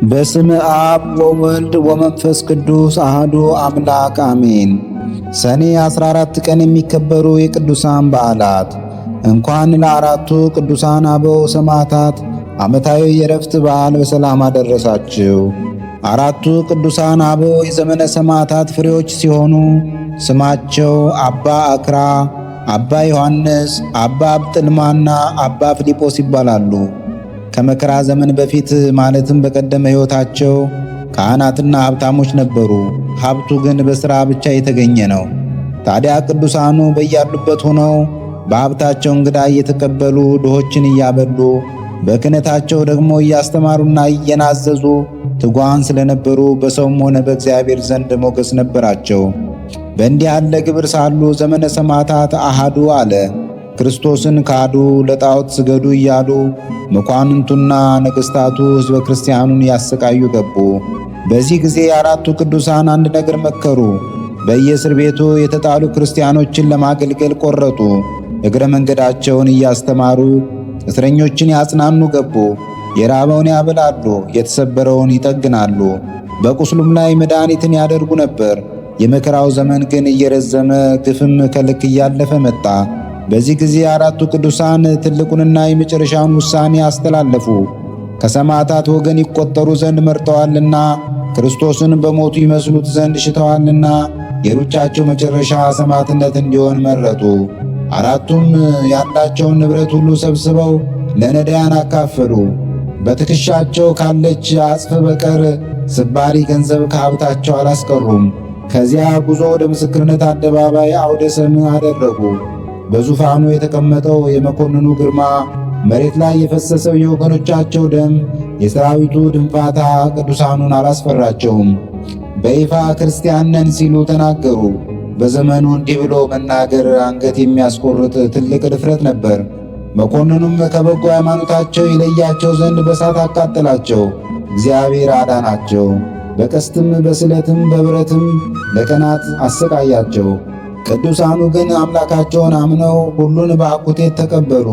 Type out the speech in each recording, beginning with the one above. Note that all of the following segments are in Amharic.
በስመ አብ ወወልድ ወመንፈስ ቅዱስ አህዱ አምላክ አሜን። ሰኔ 14 ቀን የሚከበሩ የቅዱሳን በዓላት። እንኳን ለአራቱ ቅዱሳን አበው ሰማዕታት ዓመታዊ የዕረፍት በዓል በሰላም አደረሳችሁ። አራቱ ቅዱሳን አበው የዘመነ ሰማዕታት ፍሬዎች ሲሆኑ ስማቸው አባ አክራ፣ አባ ዮሐንስ፣ አባ አብጥልማና አባ ፊልጶስ ይባላሉ። ከመከራ ዘመን በፊት ማለትም በቀደመ ሕይወታቸው ካህናትና ሀብታሞች ነበሩ። ሀብቱ ግን በሥራ ብቻ የተገኘ ነው። ታዲያ ቅዱሳኑ በያሉበት ሆነው በሀብታቸው እንግዳ እየተቀበሉ ድሆችን እያበሉ በክህነታቸው ደግሞ እያስተማሩና እየናዘዙ ትጓን ስለነበሩ በሰውም ሆነ በእግዚአብሔር ዘንድ ሞገስ ነበራቸው። በእንዲህ ያለ ግብር ሳሉ ዘመነ ሰማዕታት አሃዱ አለ። ክርስቶስን ካዱ፣ ለጣዖት ስገዱ እያሉ መኳንንቱና ነገሥታቱ ሕዝበ ክርስቲያኑን ያሰቃዩ ገቡ። በዚህ ጊዜ አራቱ ቅዱሳን አንድ ነገር መከሩ። በየእስር ቤቱ የተጣሉ ክርስቲያኖችን ለማገልገል ቆረጡ። እግረ መንገዳቸውን እያስተማሩ እስረኞችን ያጽናኑ ገቡ። የራበውን ያበላሉ፣ የተሰበረውን ይጠግናሉ፣ በቁስሉም ላይ መድኃኒትን ያደርጉ ነበር። የመከራው ዘመን ግን እየረዘመ ግፍም ከልክ እያለፈ መጣ። በዚህ ጊዜ አራቱ ቅዱሳን ትልቁንና የመጨረሻውን ውሳኔ አስተላለፉ። ከሰማዕታት ወገን ይቆጠሩ ዘንድ መርጠዋልና ክርስቶስን በሞቱ ይመስሉት ዘንድ ሽተዋልና የሩጫቸው መጨረሻ ሰማዕትነት እንዲሆን መረጡ። አራቱም ያላቸውን ንብረት ሁሉ ሰብስበው ለነዳያን አካፈሉ። በትከሻቸው ካለች አጽፍ በቀር ስባሪ ገንዘብ ከሀብታቸው አላስቀሩም። ከዚያ ጉዞ ወደ ምስክርነት አደባባይ አውደ ሰምዕ አደረጉ። በዙፋኑ የተቀመጠው የመኮንኑ ግርማ፣ መሬት ላይ የፈሰሰው የወገኖቻቸው ደም፣ የሰራዊቱ ድንፋታ ቅዱሳኑን አላስፈራቸውም። በይፋ ክርስቲያን ነን ሲሉ ተናገሩ። በዘመኑ እንዲህ ብሎ መናገር አንገት የሚያስቆርጥ ትልቅ ድፍረት ነበር። መኮንኑም ከበጎ ሃይማኖታቸው ይለያቸው ዘንድ በእሳት አቃጠላቸው። እግዚአብሔር አዳናቸው። በቀስትም በስለትም በብረትም ለቀናት አሰቃያቸው። ቅዱሳኑ ግን አምላካቸውን አምነው ሁሉን በአኩቴት ተቀበሉ።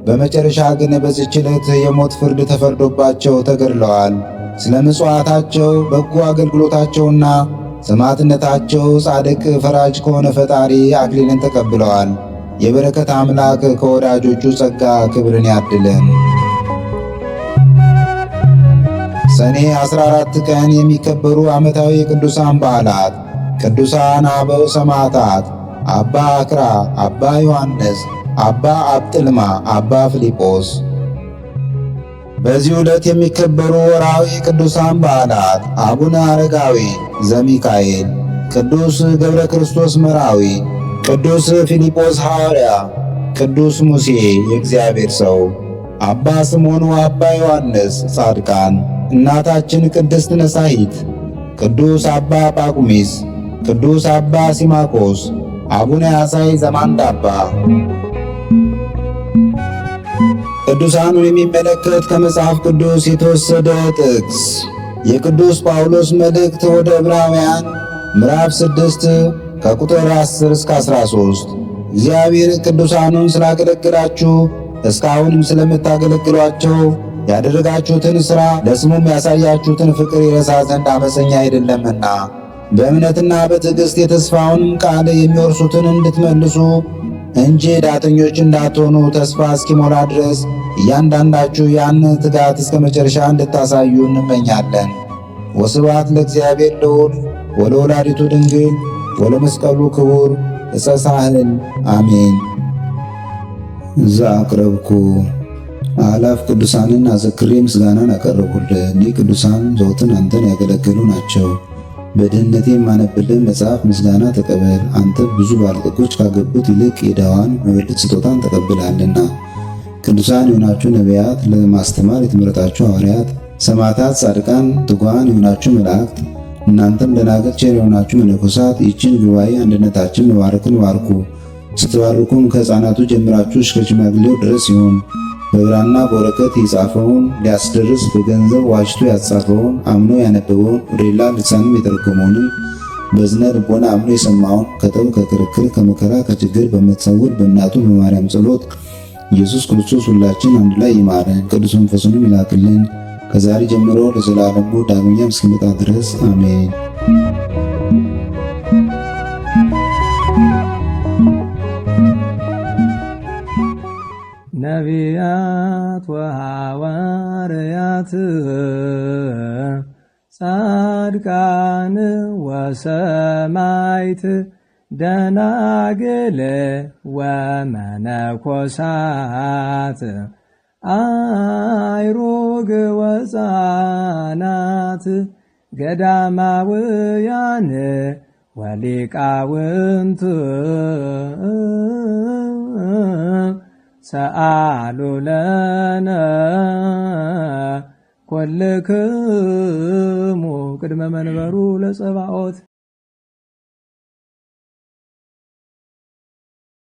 በመጨረሻ ግን በዚህች ዕለት የሞት ፍርድ ተፈርዶባቸው ተገድለዋል። ስለ ምጽዋታቸው በጎ አገልግሎታቸውና ሰማዕትነታቸው ጻድቅ ፈራጅ ከሆነ ፈጣሪ አክሊልን ተቀብለዋል። የበረከት አምላክ ከወዳጆቹ ጸጋ ክብርን ያድለን። ሰኔ 14 ቀን የሚከበሩ ዓመታዊ የቅዱሳን በዓላት። ቅዱሳን አበው ሰማዕታት አባ አክራ፣ አባ ዮሐንስ፣ አባ አብጥልማ፣ አባ ፊልጶስ። በዚህ ዕለት የሚከበሩ ወርሃዊ ቅዱሳን በዓላት። አቡነ አረጋዊ ዘሚካኤል፣ ቅዱስ ገብረ ክርስቶስ መርዓዊ፣ ቅዱስ ፊልጶስ ሐዋርያ፣ ቅዱስ ሙሴ የእግዚአብሔር ሰው፣ አባ ስምዖን ወአባ ዮሐንስ ጻድቃን፣ እናታችን ቅድስት ነሳሂት፣ ቅዱስ አባ ጳቁሚስ፣ ቅዱስ አባ ሲማኮስ፣ አቡነ ያሳይ ዘማንዳባ። ቅዱሳኑን የሚመለከት ከመጽሐፍ ቅዱስ የተወሰደ ጥቅስ የቅዱስ ጳውሎስ መልእክት ወደ ዕብራውያን ምዕራፍ 6 ከቁጥር 10 እስከ 13። እግዚአብሔር ቅዱሳኑን ስላገለገላችሁ እስካሁንም ስለምታገለግሏቸው ያደረጋችሁትን ሥራ ለስሙም ያሳያችሁትን ፍቅር ይረሳ ዘንድ አመፀኛ አይደለምና በእምነትና በትዕግሥት የተስፋውንም ቃል የሚወርሱትን እንድትመልሱ እንጂ ዳተኞች እንዳትሆኑ ተስፋ እስኪሞላ ድረስ እያንዳንዳችሁ ያን ትጋት እስከ መጨረሻ እንድታሳዩ እንመኛለን። ወስብሐት ለእግዚአብሔር ልዑል ወለወላዲቱ ድንግል ወለመስቀሉ ክቡር ዕፀ ሳህል አሜን። ዘአቅረብኩ አእላፍ ቅዱሳንን አዘክሬ ምስጋናን አቀረቡልህ። እኒህ ቅዱሳን ዘወትር አንተን ያገለገሉ ናቸው። በድህነቴ የማነብልህ መጽሐፍ ምስጋና ተቀበል። አንተ ብዙ ባለጠጎች ካገቡት ይልቅ የድሃዋን መበለት ስጦታን ተቀብለሃልና። ቅዱሳን የሆናችሁ ነቢያት፣ ለማስተማር የተመረጣችሁ ሐዋርያት፣ ሰማዕታት፣ ጻድቃን፣ ትጉሃን የሆናችሁ መላእክት፣ እናንተም ደናግል ቸር የሆናችሁ መነኮሳት ይህችን ጉባኤ አንድነታችን መባረክን ባርኩ። ስትባርኩም ከሕፃናቱ ጀምራችሁ እስከ ሽማግሌው ድረስ ይሁን። በብራና በወረቀት የጻፈውን ሊያስደርስ በገንዘብ ዋጅቶ ያጻፈውን አምኖ ያነበበውን ወደ ሌላ ልሳንም የተረጎመውንም በዝነ ልቦና አምኖ የሰማውን ከጠብ ከክርክር ከመከራ ከችግር በምትሰውር በእናቱ በማርያም ጸሎት ኢየሱስ ክርስቶስ ሁላችን አንድ ላይ ይማረን፣ ቅዱስ መንፈሱንም ይላክልን ከዛሬ ጀምሮ ለዘላለሙ ዳግመኛም እስኪመጣ ድረስ አሜን። ነቢያት ወሐዋርያት ጻድቃን ወሰማይት ደናግል ወመነኮሳት አይሩግ ወሕፃናት ገዳማውያን ወሊቃውንት ሰአሉ ለነ ኩልክሙ ቅድመ መንበሩ ለጸባኦት